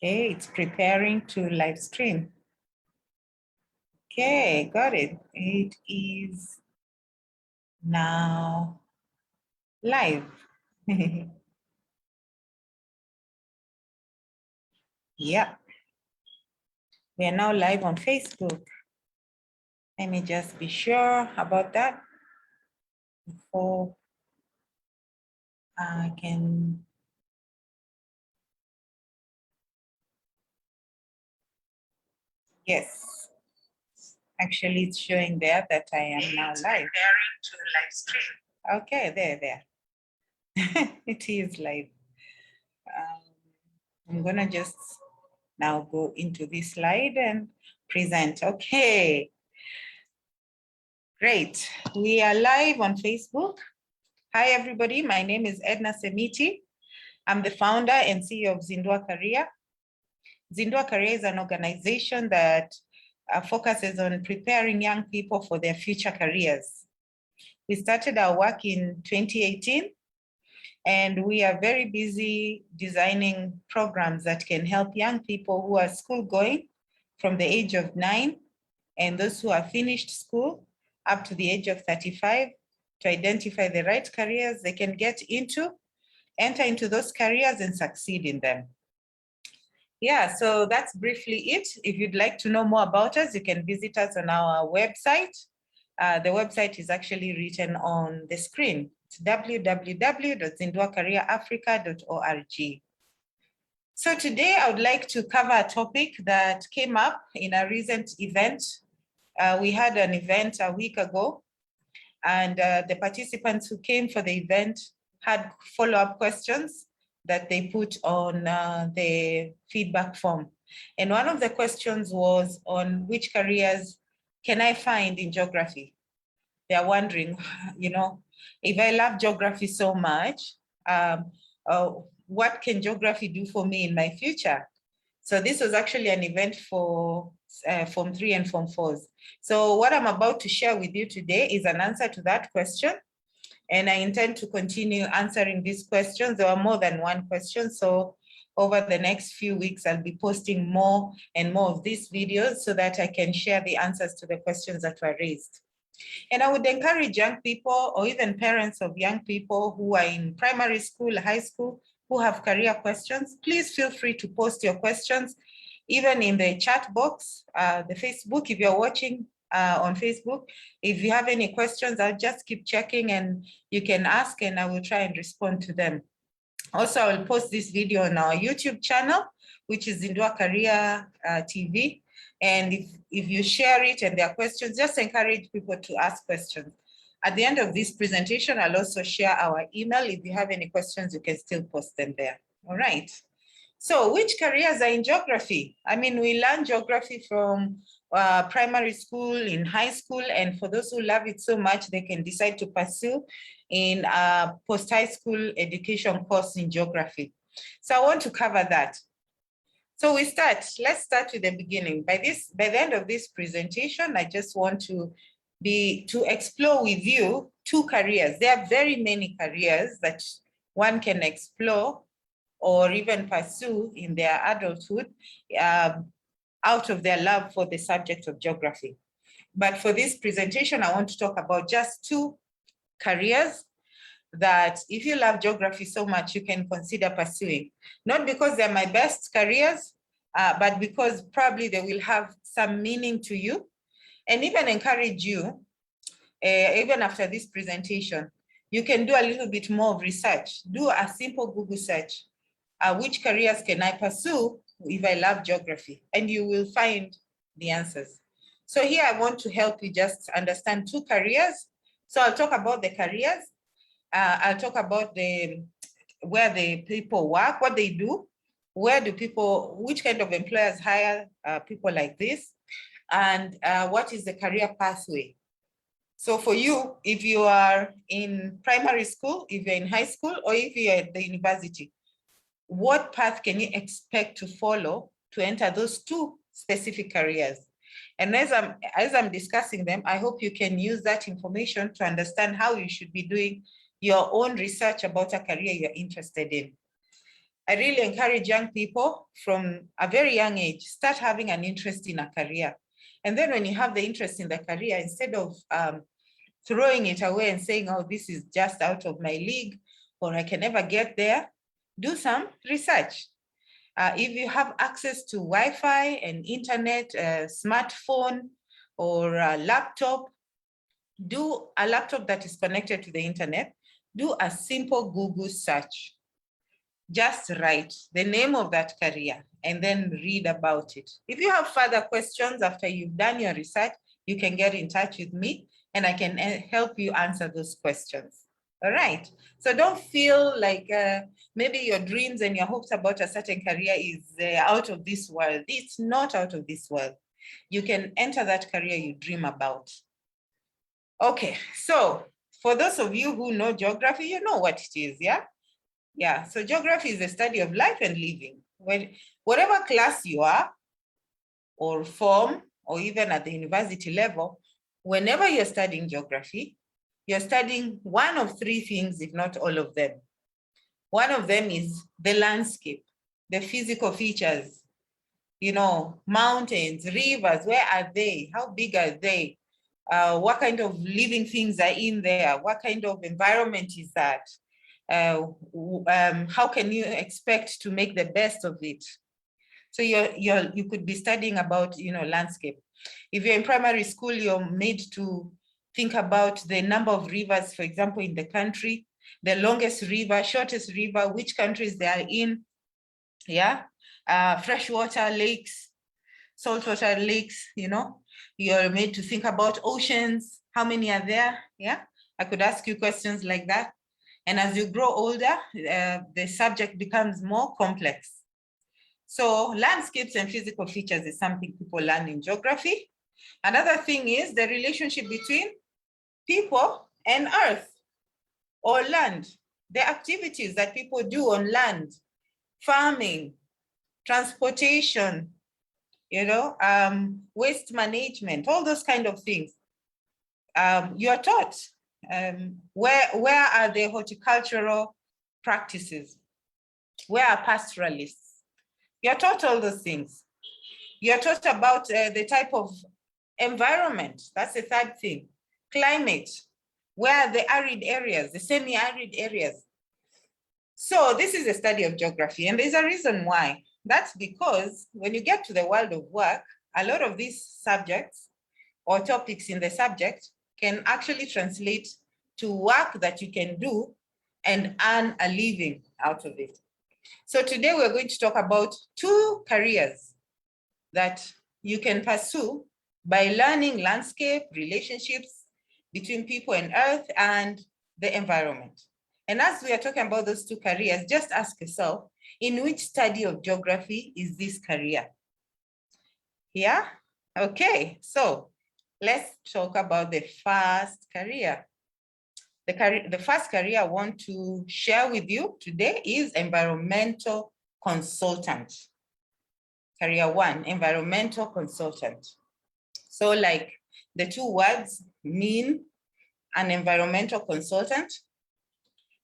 Okay, it's preparing to live stream. Okay, got it. It is now live. Yeah, we are now live on Facebook. Let me just be sure about that before I can. Yes, actually it's showing there that I am now live. Preparing to live stream. Okay, there. It is live. I'm gonna just now go into this slide and present. Okay, great. We are live on Facebook. Hi, everybody. My name is Edna Semiti. I'm the founder and CEO of Zindua Career. Zindua Career is an organization that focuses on preparing young people for their future careers. We started our work in 2018, and we are very busy designing programs that can help young people who are school going from the age of 9 and those who have finished school up to the age of 35 to identify the right careers they can get into, enter into those careers and succeed in them. Yeah, so that's briefly it. If you'd like to know more about us, you can visit us on our website. The website is actually written on the screen. It's www.zinduacareerafrica.org. So today I would like to cover a topic that came up in a recent event. We had an event a week ago, and the participants who came for the event had follow-up questions that they put on the feedback form. And one of the questions was on which careers can I find in geography? They're wondering, if I love geography so much, what can geography do for me in my future? So this was actually an event for Form 3 and Form 4s. So what I'm about to share with you today is an answer to that question. And I intend to continue answering these questions. There are more than one question. So over the next few weeks, I'll be posting more and more of these videos so that I can share the answers to the questions that were raised. And I would encourage young people or even parents of young people who are in primary school, high school, who have career questions. Please feel free to post your questions, even in the chat box, the Facebook, if you're watching on Facebook. If you have any questions, I'll just keep checking and you can ask and I will try and respond to them. Also, I will post this video on our YouTube channel, which is Zindua Career TV. And if you share it and there are questions, just encourage people to ask questions. At the end of this presentation, I'll also share our email. If you have any questions, you can still post them there. All right. So which careers are in geography? I mean, we learn geography from primary school, in high school, and for those who love it so much, they can decide to pursue in a post-high school education course in geography. So I want to cover that. So let's start with the beginning. By the end of this presentation, I just want to explore with you two careers. There are very many careers that one can explore or even pursue in their adulthood out of their love for the subject of geography. But for this presentation, I want to talk about just two careers that if you love geography so much, you can consider pursuing. Not because they're my best careers, but because probably they will have some meaning to you, and even encourage you, even after this presentation, you can do a little bit more of research. Do a simple Google search. Which careers can I pursue if I love geography? And you will find the answers. So here I want to help you just understand two careers. So I'll talk about the careers. I'll talk about where the people work, what they do, which kind of employers hire people like this, and what is the career pathway. So for you, if you are in primary school, if you're in high school, or if you're at the university, what path can you expect to follow to enter those two specific careers? And as I'm discussing them, I hope you can use that information to understand how you should be doing your own research about a career you're interested in. I really encourage young people from a very young age, start having an interest in a career. And then when you have the interest in the career, instead of throwing it away and saying, oh, this is just out of my league, or I can never get there, do some research. If you have access to Wi-Fi and internet, smartphone, or a laptop, do a laptop that is connected to the internet, do a simple Google search. Just write the name of that career and then read about it. If you have further questions after you've done your research, you can get in touch with me and I can help you answer those questions. All right. So don't feel like maybe your dreams and your hopes about a certain career is out of this world. It's not out of this world. You can enter that career you dream about. Okay. So for those of you who know geography, you know what it is, yeah? Yeah, so geography is the study of life and living. When, whatever class you are, or form, or even at the university level, whenever you're studying geography, you're studying one of three things, if not all of them. One of them is the landscape, the physical features, you know, mountains, rivers, where are they? How big are they? What kind of living things are in there? What kind of environment is that? How can you expect to make the best of it? So you could be studying about, you know, landscape. If you're in primary school, you're made to think about the number of rivers, for example, in the country, the longest river, shortest river, which countries they are in, yeah? Freshwater lakes, saltwater lakes, you know? You're made to think about oceans, how many are there, yeah? I could ask you questions like that. And as you grow older, the subject becomes more complex. So landscapes and physical features is something people learn in geography. Another thing is the relationship between people and earth or land, the activities that people do on land, farming, transportation, you know, waste management, all those kind of things. You are taught where are the horticultural practices? Where are pastoralists? You're taught all those things. You're taught about the type of environment. That's the third thing. Climate. Where are the arid areas, the semi-arid areas? So this is a study of geography, and there's a reason why. That's because when you get to the world of work, a lot of these subjects or topics in the subject can actually translate to work that you can do and earn a living out of it. So today we're going to talk about two careers that you can pursue by learning landscape, relationships between people and earth and the environment. And as we are talking about those two careers, just ask yourself, in which study of geography is this career? Yeah? Okay, so let's talk about the first career. The first career I want to share with you today is environmental consultant. Career one, environmental consultant. So like the two words mean an environmental consultant.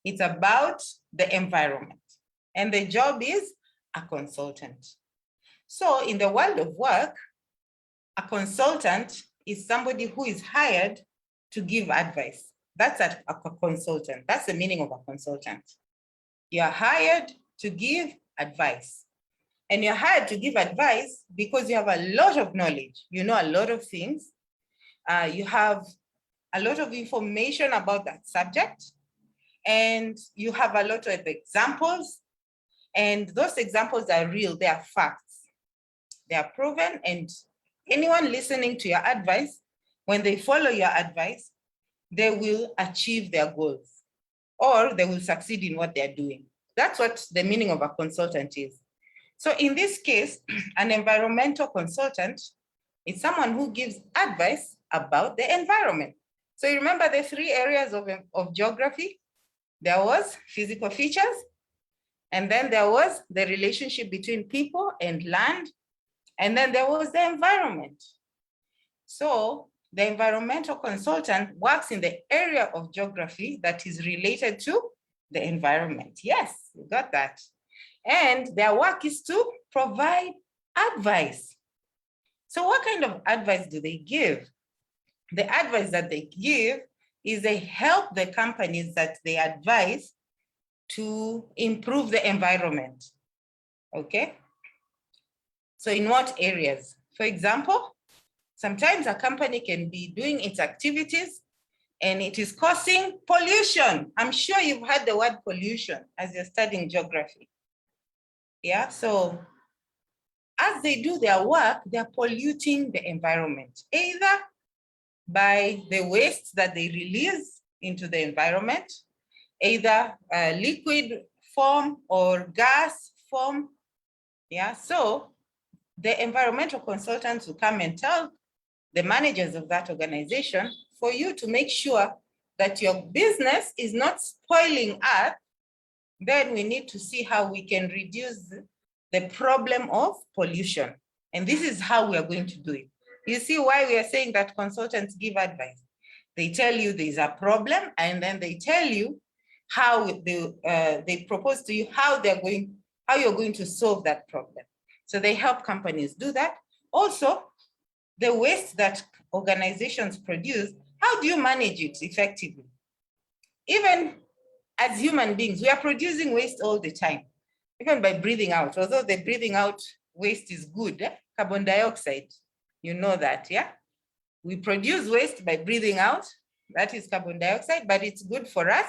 It's about the environment. And the job is a consultant. So in the world of work, a consultant is somebody who is hired to give advice. That's a consultant. That's the meaning of a consultant. You're hired to give advice. And you're hired to give advice because you have a lot of knowledge. You know a lot of things. You have a lot of information about that subject. And you have a lot of examples. And those examples are real, they are facts. They are proven, and anyone listening to your advice, when they follow your advice, they will achieve their goals or they will succeed in what they're doing. That's what the meaning of a consultant is. So in this case, an environmental consultant is someone who gives advice about the environment. So you remember the three areas of geography? There was physical features, and then there was the relationship between people and land, and then there was the environment. So the environmental consultant works in the area of geography that is related to the environment. Yes, you got that. And their work is to provide advice. So what kind of advice do they give? The advice that they give is they help the companies that they advise to improve the environment. Okay? So in what areas? For example, sometimes a company can be doing its activities and it is causing pollution. I'm sure you've heard the word pollution as you're studying geography. Yeah, so as they do their work, they're polluting the environment, either by the waste that they release into the environment, either liquid form or gas form. Yeah, so the environmental consultants will come and tell the managers of that organization for you to make sure that your business is not spoiling earth. Then we need to see how we can reduce the problem of pollution. And this is how we are going to do it. You see why we are saying that consultants give advice. They tell you there's a problem, and then they tell you how they propose to you how you're going to solve that problem. So they help companies do that. Also, the waste that organizations produce, how do you manage it effectively? Even as human beings, we are producing waste all the time, even by breathing out. Although the breathing out waste is good, carbon dioxide, you know that, yeah? We produce waste by breathing out, that is carbon dioxide, but it's good for us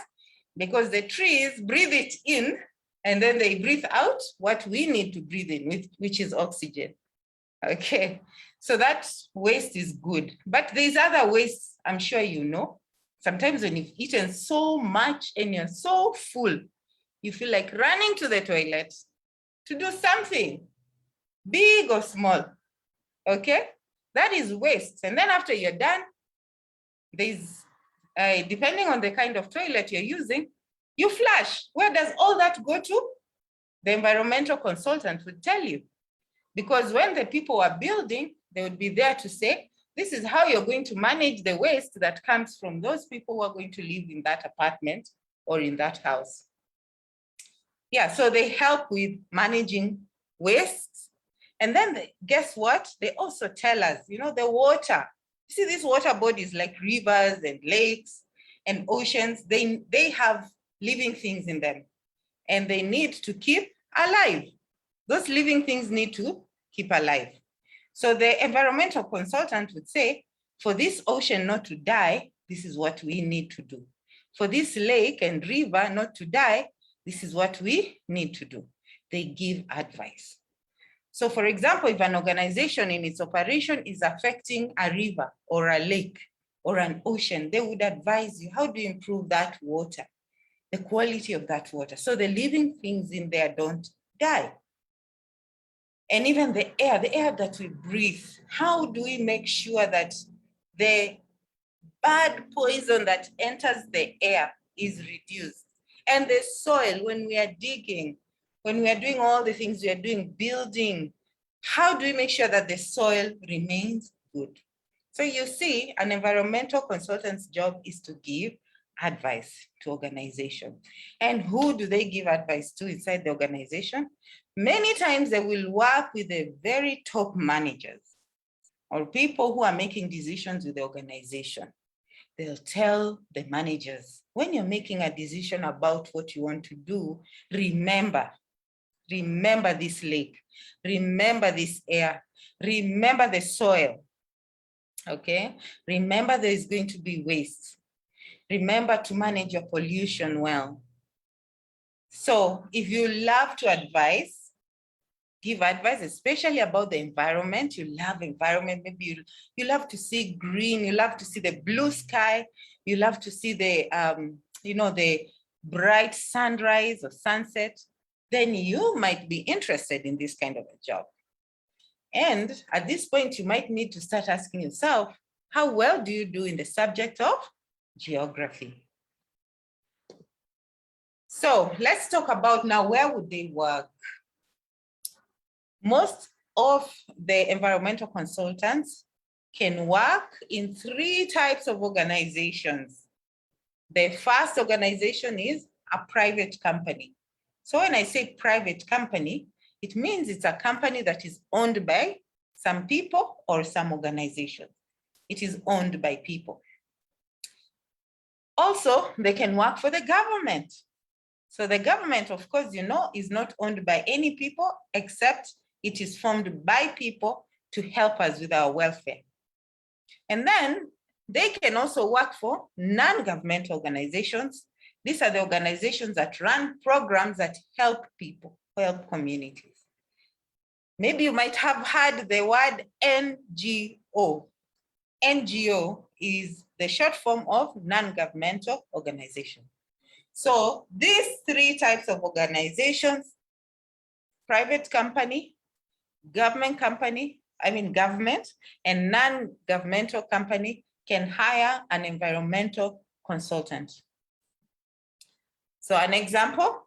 because the trees breathe it in and then they breathe out what we need to breathe in, which is oxygen. Okay, so that waste is good. But there's other waste, I'm sure you know. Sometimes when you've eaten so much and you're so full, you feel like running to the toilet to do something, big or small, okay? That is waste. And then after you're done, there's, depending on the kind of toilet you're using, you flush. Where does all that go to? The environmental consultant would tell you. Because when the people are building, they would be there to say, this is how you're going to manage the waste that comes from those people who are going to live in that apartment or in that house. Yeah, so they help with managing waste. And then guess what? They also tell us, you know, the water. You see these water bodies like rivers and lakes and oceans, they have living things in them and they need to keep alive. Those living things need to keep alive. So the environmental consultant would say, for this ocean not to die, this is what we need to do. For this lake and river not to die, this is what we need to do. They give advice. So for example, if an organization in its operation is affecting a river or a lake or an ocean, they would advise you, how do you improve that water, the quality of that water, so the living things in there don't die. And even the air that we breathe, how do we make sure that the bad poison that enters the air is reduced? And the soil, when we are digging, when we are doing all the things we are doing, building, how do we make sure that the soil remains good? So you see, an environmental consultant's job is to give advice to organization. And who do they give advice to inside the organization? Many times they will work with the very top managers or people who are making decisions with the organization. They'll tell the managers, when you're making a decision about what you want to do, remember this lake, remember this air, remember the soil, okay? Remember there is going to be waste. Remember to manage your pollution well. So if you love to advise, give advice, especially about the environment, you love environment, maybe you love to see green, you love to see the blue sky, you love to see the, the bright sunrise or sunset, then you might be interested in this kind of a job. And at this point, you might need to start asking yourself, how well do you do in the subject of geography? So let's talk about now, where would they work? Most of the environmental consultants can work in 3 types of organizations. The first organization is a private company. So when I say private company, it means it's a company that is owned by some people or some organizations. It is owned by people. Also, they can work for the government. So the government, of course, you know, is not owned by any people, except it is formed by people to help us with our welfare. And then they can also work for non-governmental organizations. These are the organizations that run programs that help people, help communities. Maybe you might have heard the word NGO. NGO is the short form of non-governmental organization. So these three types of organizations, private company, government company, government, and non-governmental company can hire an environmental consultant. So an example,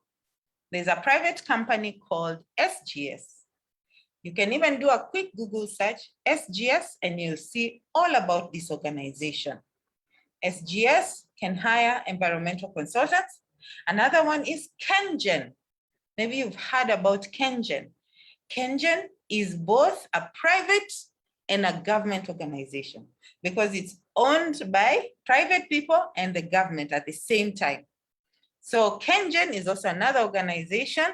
there's a private company called SGS. You can even do a quick Google search, SGS, and you'll see all about this organization. SGS can hire environmental consultants. Another one is KenGen. Maybe you've heard about KenGen. KenGen is both a private and a government organization because it's owned by private people and the government at the same time. So KenGen is also another organization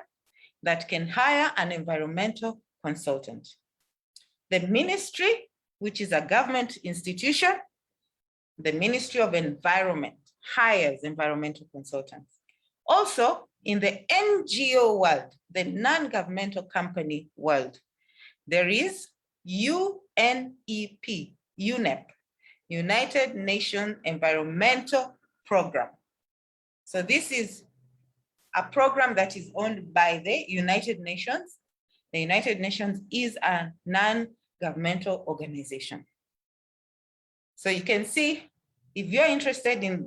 that can hire an environmental consultant. The ministry, which is a government institution, the Ministry of Environment hires environmental consultants. Also, in the NGO world, the non-governmental company world, there is UNEP, UNEP, United Nations Environmental Program. So this is a program that is owned by the United Nations. The United Nations is a non-governmental organization. So you can see, if you're interested in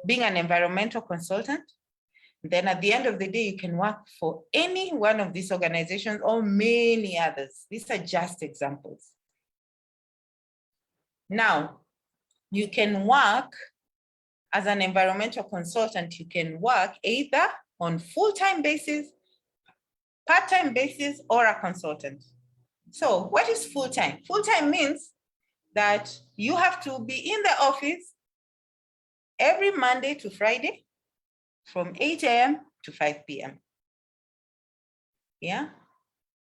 being an environmental consultant, then at the end of the day, you can work for any one of these organizations or many others. These are just examples. Now, you can work as an environmental consultant. You can work either on full-time basis, part-time basis, or a consultant. So what is full-time? Full-time means that you have to be in the office every Monday to Friday from 8 a.m. to 5 p.m. Yeah.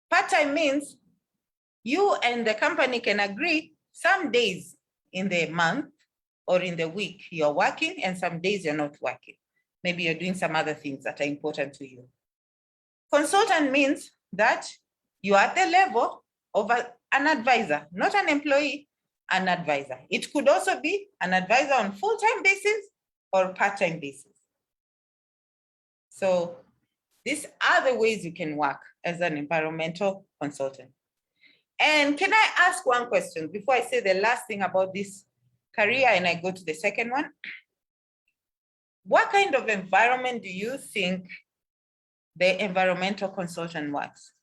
Part-time means you and the company can agree some days in the month or in the week you're working and some days you're not working. Maybe you're doing some other things that are important to you. Consultant means that you are at the level of an advisor, not an employee, an advisor. It could also be an advisor on full-time basis or part-time basis. So these are the ways you can work as an environmental consultant. And can I ask one question before I say the last thing about this career and I go to the second one? What kind of environment do you think the environmental consultant works?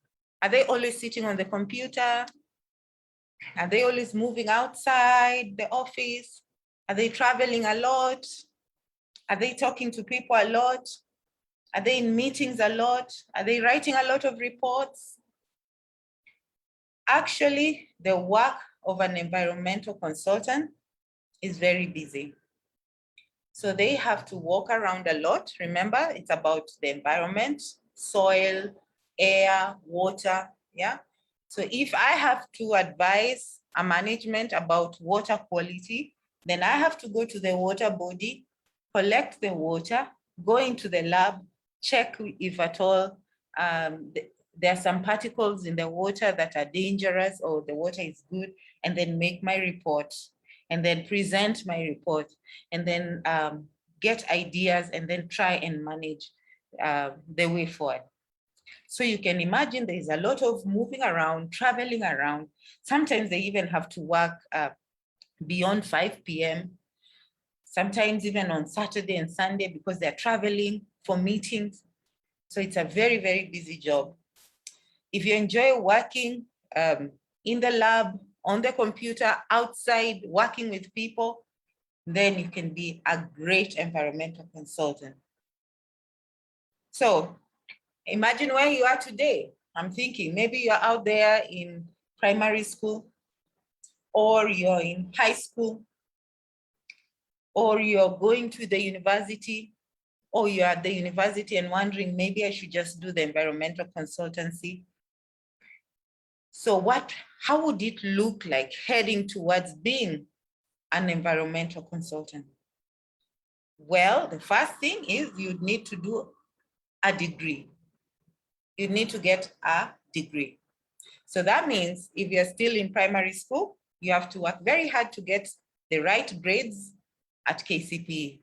Are they always sitting on the computer? Are they always moving outside the office? Are they traveling a lot? Are they talking to people a lot? Are they in meetings a lot? Are they writing a lot of reports? Actually, the work of an environmental consultant is very busy. So they have to walk around a lot. Remember, it's about the environment, soil, air, water, yeah? So if I have to advise a management about water quality, then I have to go to the water body, collect the water, go into the lab, check if at all there are some particles in the water that are dangerous or the water is good, and then make my report, and then present my report, and then get ideas, and then try and manage the way forward. So you can imagine there's a lot of moving around, traveling around. Sometimes they even have to work beyond 5 p.m., sometimes even on Saturday and Sunday because they're traveling for meetings. So it's a very, very busy job. If you enjoy working in the lab, on the computer, outside, working with people, then you can be a great environmental consultant. So Imagine where you are today. I'm thinking maybe you're out there in primary school, or you're in high school, or you're going to the university, or you're at the university and wondering, maybe I should just do the environmental consultancy. So how would it look like heading towards being an environmental consultant? Well, the first thing is you'd need to do a degree. You need to get a degree. So that means if you're still in primary school, you have to work very hard to get the right grades at KCPE.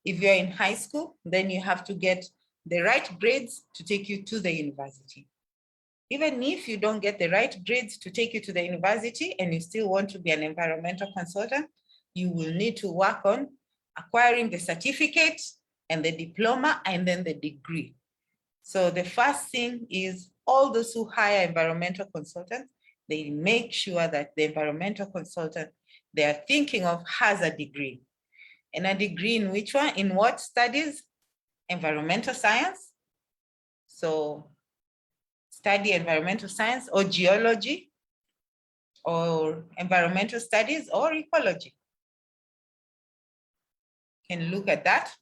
If you're in high school, then you have to get the right grades to take you to the university. Even if you don't get the right grades to take you to the university and you still want to be an environmental consultant, you will need to work on acquiring the certificate and the diploma and then the degree. So the first thing is all those who hire environmental consultants, they make sure that the environmental consultant they are thinking of has a degree. And a degree in which one? In what studies? Environmental science. So study environmental science or geology or environmental studies or ecology. Can look at that.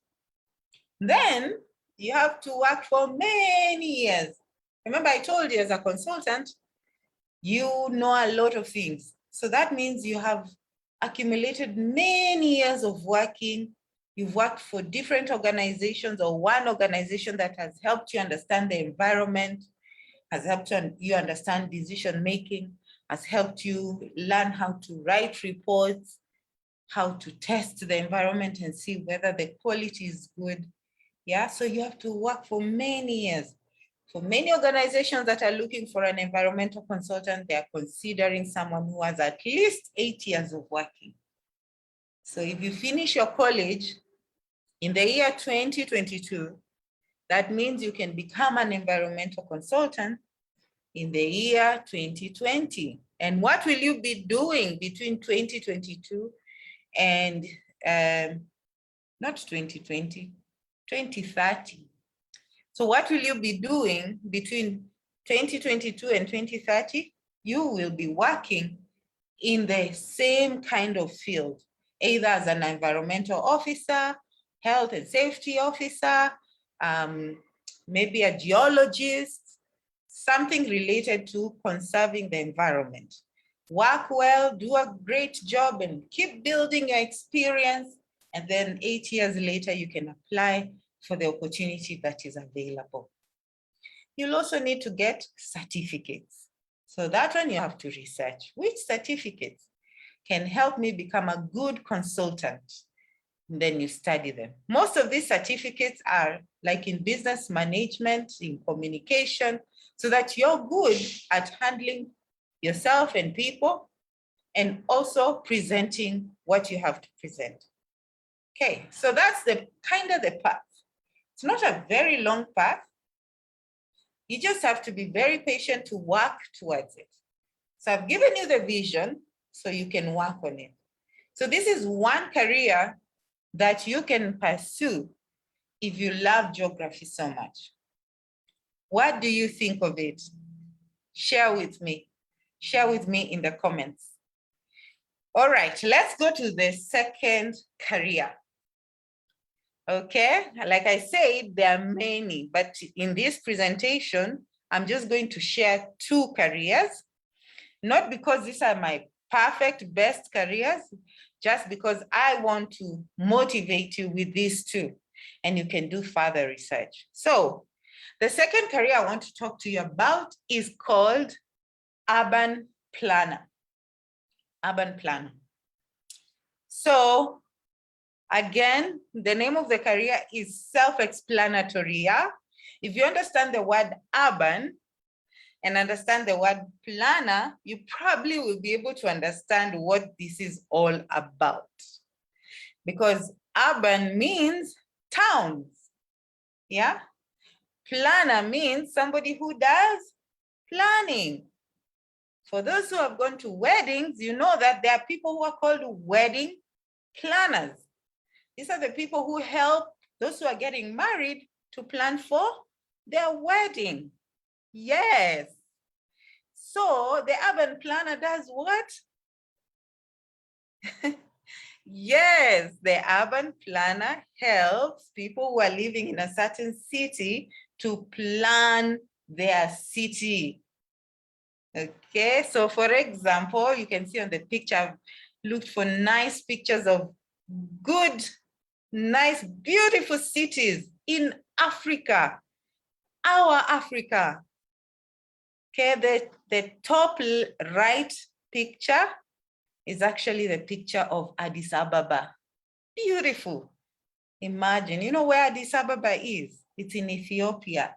Then you have to work for many years. Remember, I told you as a consultant, you know a lot of things. So that means you have accumulated many years of working. You've worked for different organizations or one organization that has helped you understand the environment, has helped you understand decision-making, has helped you learn how to write reports, how to test the environment and see whether the quality is good. Yeah, so you have to work for many years. For many organizations that are looking for an environmental consultant, they are considering someone who has at least 8 years of working. So if you finish your college in the year 2022, that means you can become an environmental consultant in the year 2020. And what will you be doing between 2022 and not 2020, 2030? So what will you be doing between 2022 and 2030? You will be working in the same kind of field, either as an environmental officer, health and safety officer, maybe a geologist, something related to conserving the environment. Work well, do a great job, and keep building your experience. And then 8 years later, you can apply for the opportunity that is available. You'll also need to get certificates. So that one you have to research. Which certificates can help me become a good consultant? And then you study them. Most of these certificates are like in business management, in communication, so that you're good at handling yourself and people, and also presenting what you have to present. Okay, so that's the kind of the path. It's not a very long path. You just have to be very patient to work towards it. So I've given you the vision so you can work on it. So this is one career that you can pursue if you love geography so much. What do you think of it? Share with me. Share with me in the comments. All right, let's go to the second career. Okay, like I said, there are many, but in this presentation, I'm just going to share 2 careers, not because these are my perfect best careers, just because I want to motivate you with these 2, and you can do further research. So the second career I want to talk to you about is called urban planner. Urban planner. So again, the name of the career is self-explanatory. Yeah? If you understand the word urban and understand the word planner, you probably will be able to understand what this is all about. Because urban means towns. Yeah? Planner means somebody who does planning. For those who have gone to weddings, you know that there are people who are called wedding planners. These are the people who help those who are getting married to plan for their wedding. Yes. So the urban planner does what? Yes, the urban planner helps people who are living in a certain city to plan their city. Okay, so for example, you can see on the picture, I've looked for nice pictures of good, nice, beautiful cities in Africa, our Africa. Okay, the top right picture is actually the picture of Addis Ababa. Beautiful. Imagine, you know where Addis Ababa is? It's in Ethiopia.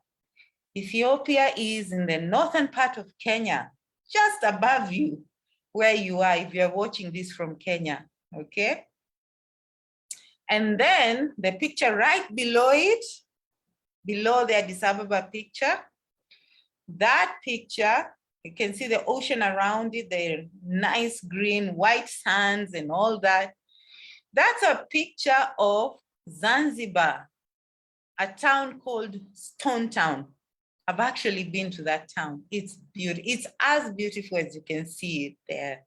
Ethiopia is in the northern part of Kenya, just above you, where you are if you're watching this from Kenya, okay? And then the picture right below it, below the Addis Ababa picture, that picture, you can see the ocean around it, the nice green, white sands and all that. That's a picture of Zanzibar, a town called Stone Town. I've actually been to that town. It's beautiful. It's as beautiful as you can see it there.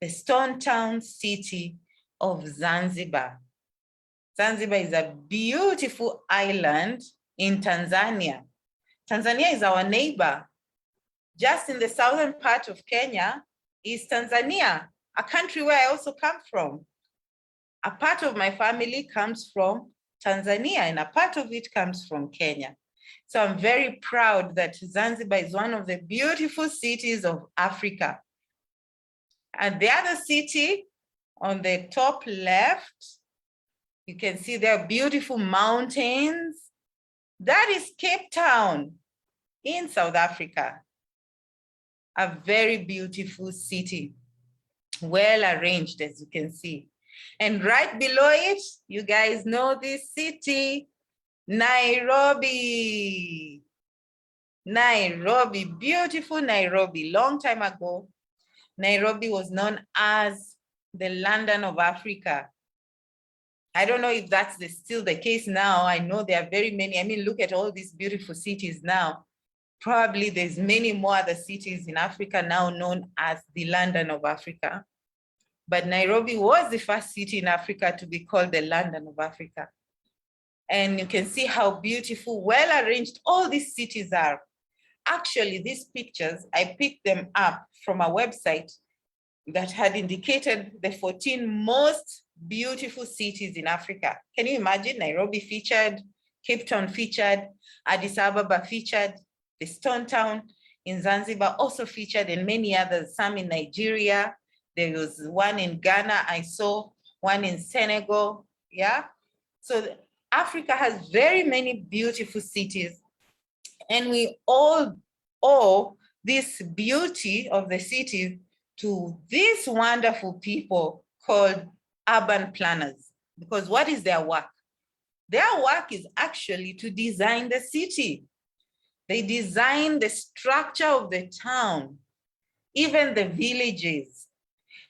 The Stone Town city of Zanzibar. Zanzibar is a beautiful island in Tanzania. Tanzania is our neighbor. Just in the southern part of Kenya is Tanzania, a country where I also come from. A part of my family comes from Tanzania and a part of it comes from Kenya. So I'm very proud that Zanzibar is one of the beautiful cities of Africa. And the other city on the top left, you can see there are beautiful mountains. That is Cape Town in South Africa. A very beautiful city, well arranged, as you can see. And right below it, you guys know this city, Nairobi. Nairobi, beautiful Nairobi. Long time ago, Nairobi was known as the London of Africa. I don't know if that's still the case now. I know there are very many. I mean, look at all these beautiful cities now. Probably there's many more other cities in Africa now known as the London of Africa. But Nairobi was the first city in Africa to be called the London of Africa. And you can see how beautiful, well arranged all these cities are. Actually, these pictures, I picked them up from a website that had indicated the 14 most beautiful cities in Africa. Can you imagine? Nairobi featured, Cape Town featured, Addis Ababa featured, the Stone Town in Zanzibar also featured, and many others, some in Nigeria. There was one in Ghana, I saw, one in Senegal, yeah? So Africa has very many beautiful cities, and we all owe this beauty of the cities to these wonderful people called urban planners. Because what is their work? Their work is actually to design the city. They design the structure of the town, even the villages.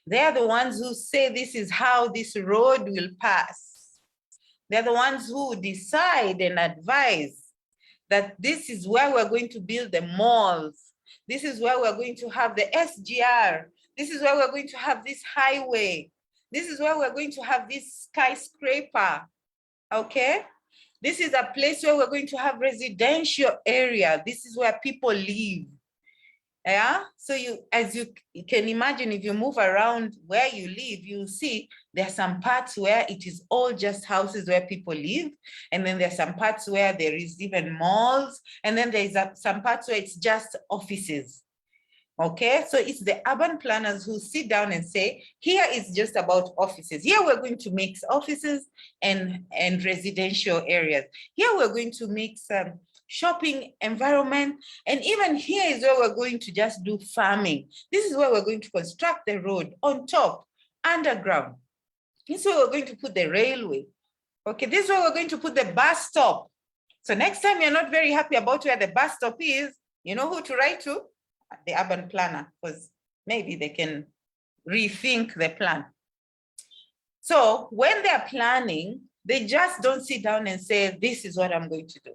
They're the ones who say this is how this road will pass. They're the ones who decide and advise that this is where we're going to build the malls. This is where we're going to have the SGR. This is where we're going to have this highway. This is where we're going to have this skyscraper, okay? This is a place where we're going to have residential area. This is where people live. Yeah, so as you can imagine, if you move around where you live, you'll see there are some parts where it is all just houses where people live. And then there's some parts where there is even malls. And then there's some parts where it's just offices. Okay, so it's the urban planners who sit down and say, here is just about offices. Here we're going to mix offices and residential areas. Here we're going to mix shopping environment. And even here is where we're going to just do farming. This is where we're going to construct the road on top, underground. This is where we're going to put the railway. Okay, this is where we're going to put the bus stop. So next time you're not very happy about where the bus stop is, you know who to write to? The urban planner, because maybe they can rethink the plan. So when they're planning, they just don't sit down and say, this is what I'm going to do.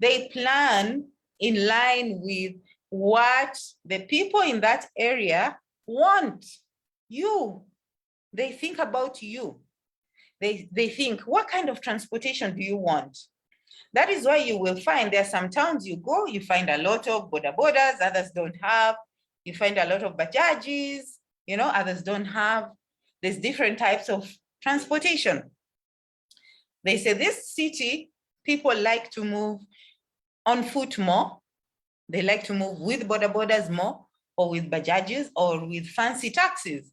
They plan in line with what the people in that area want. You, they think about you. They think, what kind of transportation do you want? That is why you will find there are some towns you go, you find a lot of boda bodas, others don't have. You find a lot of bajajis, others don't have. There's different types of transportation. They say this city, people like to move on foot more. They like to move with boda bodas more, or with bajajis, or with fancy taxis.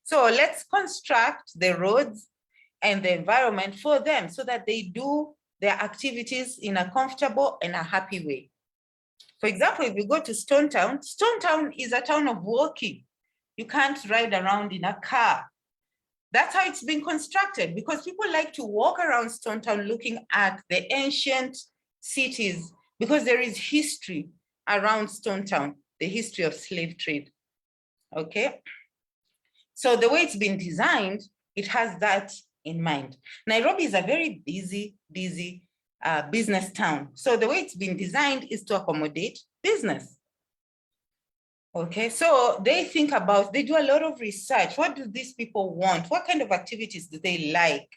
So let's construct the roads and the environment for them so that they do their activities in a comfortable and a happy way. For example, if you go to Stone Town is a town of walking. You can't ride around in a car. That's how it's been constructed, because people like to walk around Stone Town looking at the ancient cities, because there is history around Stone Town, the history of slave trade. Okay. So the way it's been designed, it has that in mind. Nairobi is a very busy business town. So the way it's been designed is to accommodate business. Okay, so they think about, they do a lot of research. What do these people want? What kind of activities do they like?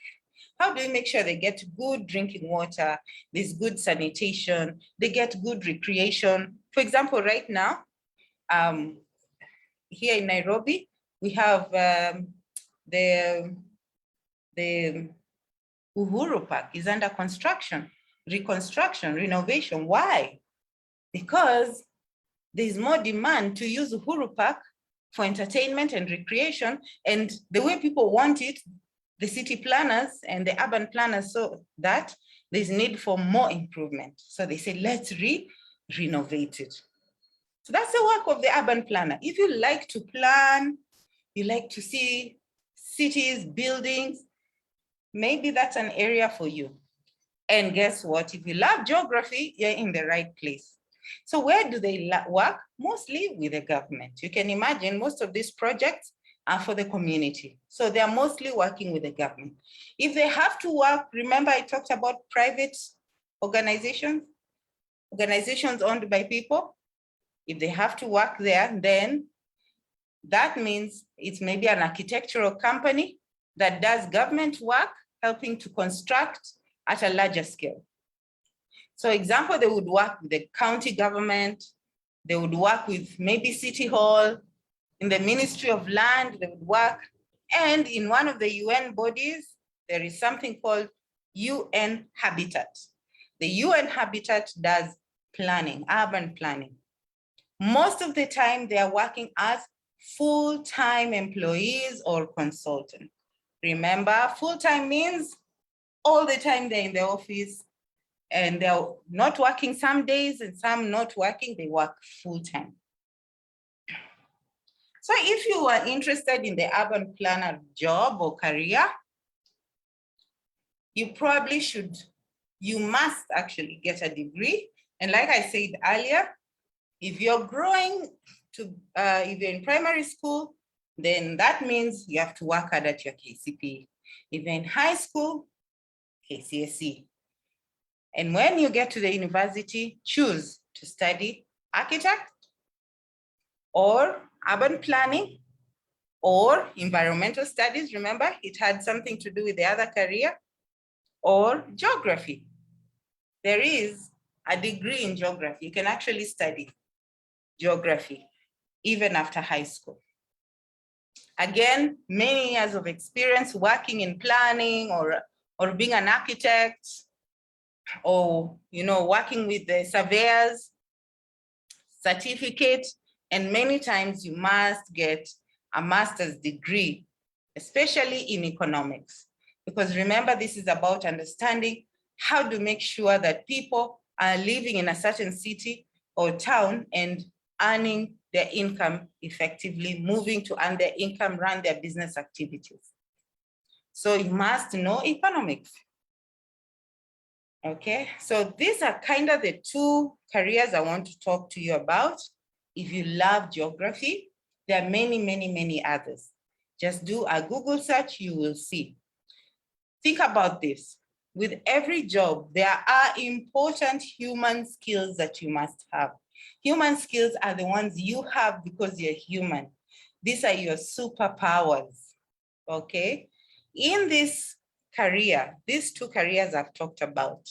How do we make sure they get good drinking water, there's good sanitation, they get good recreation? For example, right now, here in Nairobi, we have the Uhuru Park is under construction, reconstruction, renovation. Why? Because there's more demand to use Uhuru Park for entertainment and recreation, and the way people want it, the city planners and the urban planners saw that there's need for more improvement. So they say, let's renovate it. So that's the work of the urban planner. If you like to plan, you like to see cities, buildings, maybe that's an area for you. And guess what? If you love geography, you're in the right place. So where do they work? Mostly with the government. You can imagine most of these projects are for the community. So they're mostly working with the government. If they have to work, remember I talked about private organizations owned by people. If they have to work there, then that means it's maybe an architectural company that does government work, helping to construct at a larger scale. So example, they would work with the county government, they would work with maybe City Hall, in the Ministry of Land, they would work, and in one of the UN bodies, there is something called UN Habitat. The UN Habitat does planning, urban planning. Most of the time, they are working as full-time employees or consultants. Remember, full-time means all the time they're in the office, and they're not working some days and some not working, they work full-time. So if you are interested in the urban planner job or career, you must actually get a degree. And like I said earlier, if you're growing to, if you're in primary school, then that means you have to work hard at your KCPE. If you're in high school, KCSE. And when you get to the university, choose to study architect or urban planning or environmental studies. Remember, it had something to do with the other career, or geography. There is a degree in geography. You can actually study geography even after high school. Again, many years of experience working in planning or being an architect, or working with the surveyors, certificate, and many times you must get a master's degree, especially in economics. Because remember, this is about understanding how to make sure that people are living in a certain city or town and earning their income effectively, moving to earn their income, run their business activities. So you must know economics. Okay, so these are kind of the two careers I want to talk to you about. If you love geography, there are many, many, many others. Just do a Google search, you will see. Think about this. with every job, there are important human skills that you must have. Human skills are the ones you have because you're human. These are your superpowers, okay? In this career, these two careers I've talked about,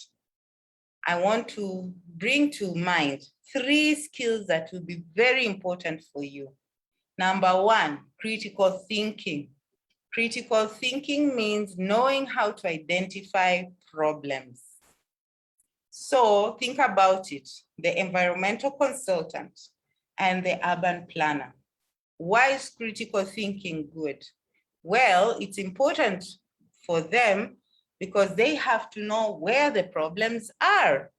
I want to bring to mind 3 skills that will be very important for you. Number 1, critical thinking. Critical thinking means knowing how to identify problems. So think about it, the environmental consultant and the urban planner. Why is critical thinking good? Well, it's important for them because they have to know where the problems are.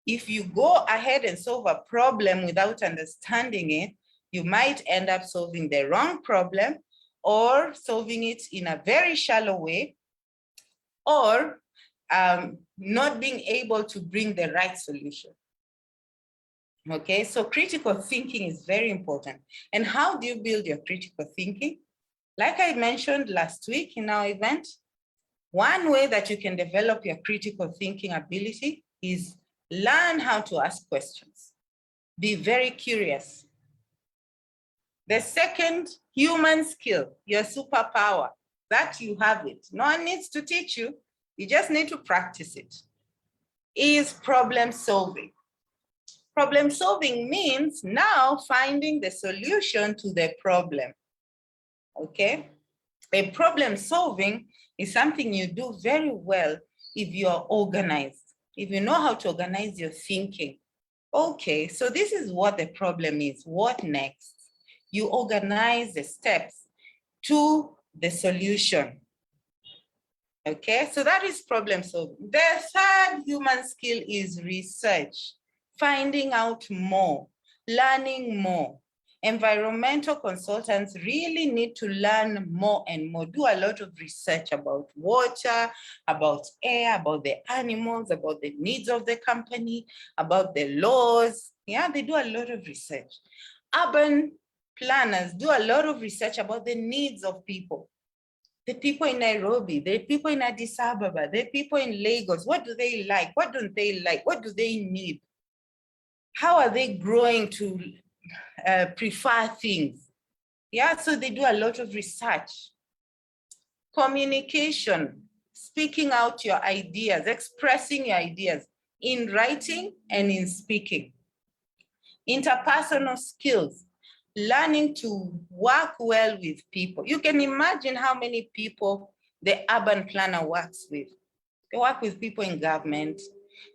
If you go ahead and solve a problem without understanding it, you might end up solving the wrong problem or solving it in a very shallow way, or not being able to bring the right solution. Okay, so critical thinking is very important. And how do you build your critical thinking? Like I mentioned last week in our event, one way that you can develop your critical thinking ability is learn how to ask questions. Be very curious. The second human skill, your superpower, that you have it. No one needs to teach you. You just need to practice it, is problem solving. Problem solving means now finding the solution to the problem, okay? A problem solving is something you do very well if you are organized, if you know how to organize your thinking. Okay, so this is what the problem is. What next? You organize the steps to the solution. Okay, so that is problem solving. The third human skill is research, finding out more, learning more. Environmental consultants really need to learn more and more, do a lot of research about water, about air, about the animals, about the needs of the company, about the laws. Yeah, they do a lot of research. Urban planners do a lot of research about the needs of people. The people in Nairobi, the people in Addis Ababa, the people in Lagos, what do they like? What don't they like? What do they need? How are they growing to prefer things? Yeah, so they do a lot of research. Communication, speaking out your ideas, expressing your ideas in writing and in speaking. Interpersonal skills, learning to work well with people. You can imagine how many people the urban planner works with. They work with people in government.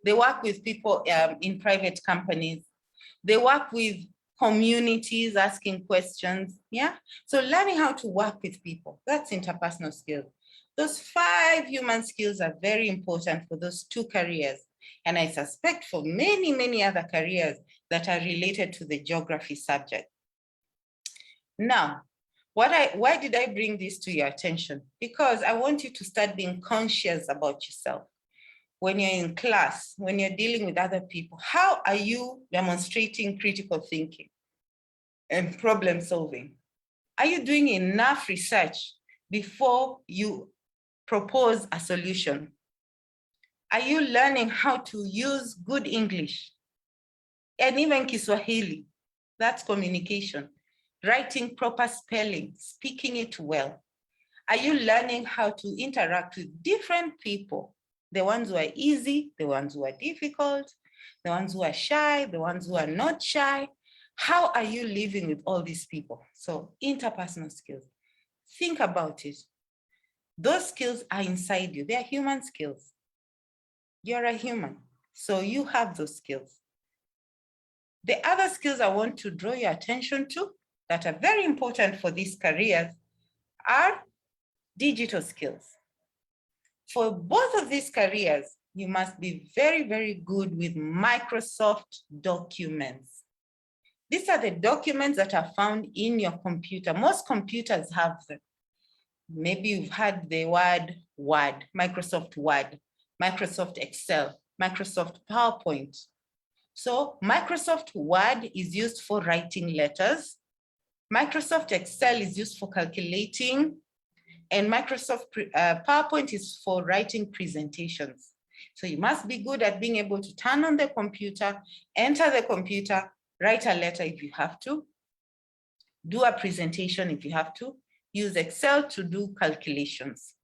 They work with people in private companies. They work with communities asking questions, yeah? So learning how to work with people, that's interpersonal skills. Those 5 human skills are very important for those 2 careers. And I suspect for many, many other careers that are related to the geography subject. Now, why did I bring this to your attention? Because I want you to start being conscious about yourself. When you're in class, when you're dealing with other people, how are you demonstrating critical thinking and problem solving? Are you doing enough research before you propose a solution? Are you learning how to use good English? And even Kiswahili, that's communication. Writing proper spelling, speaking it well. Are you learning how to interact with different people? The ones who are easy, the ones who are difficult, the ones who are shy, the ones who are not shy. How are you living with all these people? So interpersonal skills. Think about it. Those skills are inside you. They are human skills. You're a human, so you have those skills. The other skills I want to draw your attention to that are very important for these careers are digital skills. For both of these careers, you must be very, very good with Microsoft documents. These are the documents that are found in your computer. Most computers have them. Maybe you've heard the word Word, Microsoft Word, Microsoft Excel, Microsoft PowerPoint. So Microsoft Word is used for writing letters. Microsoft Excel is used for calculating, and Microsoft PowerPoint is for writing presentations. So you must be good at being able to turn on the computer, enter the computer, write a letter if you have to, do a presentation if you have to, use Excel to do calculations.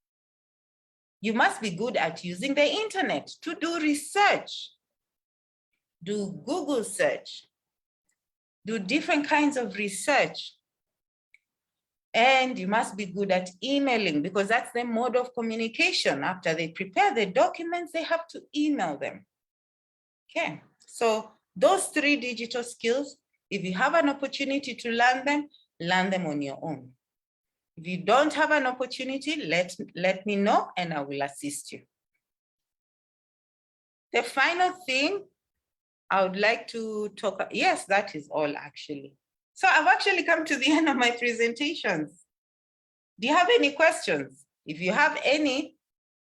You must be good at using the internet to do research, do Google search, do different kinds of research. And you must be good at emailing because that's the mode of communication. After they prepare the documents, they have to email them. Okay, so those 3 digital skills, if you have an opportunity to learn them on your own. If you don't have an opportunity, let me know and I will assist you. The final thing I would like to talk, yes, that is all actually. So I've actually come to the end of my presentations. Do you have any questions? If you have any,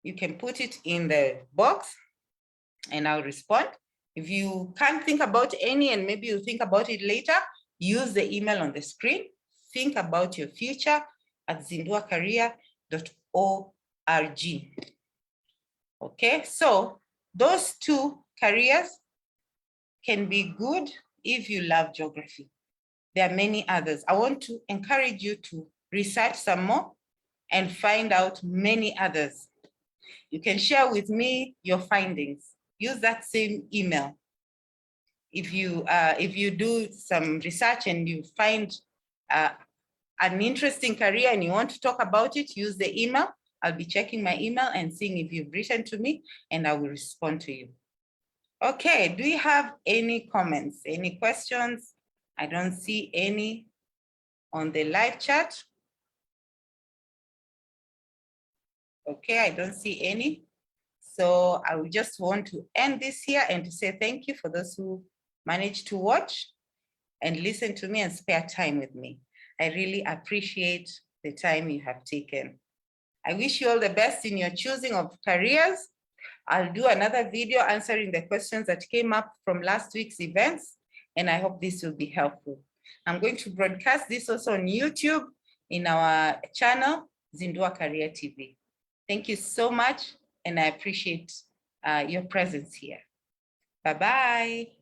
you can put it in the box and I'll respond. If you can't think about any and maybe you'll think about it later, use the email on the screen. Think about your future at zinduacareer.org. Okay, so those 2 careers can be good if you love geography. There are many others. I want to encourage you to research some more and find out many others. You can share with me your findings. Use that same email. If you do some research and you find an interesting career and you want to talk about it, use the email. I'll be checking my email and seeing if you've written to me and I will respond to you. Okay, do you have any comments, any questions? I don't see any on the live chat. Okay, I don't see any. So I would just want to end this here and to say thank you for those who managed to watch and listen to me and spare time with me. I really appreciate the time you have taken. I wish you all the best in your choosing of careers. I'll do another video answering the questions that came up from last week's events, and I hope this will be helpful. I'm going to broadcast this also on YouTube in our channel, Zindua Career TV. Thank you so much, and I appreciate your presence here. Bye-bye.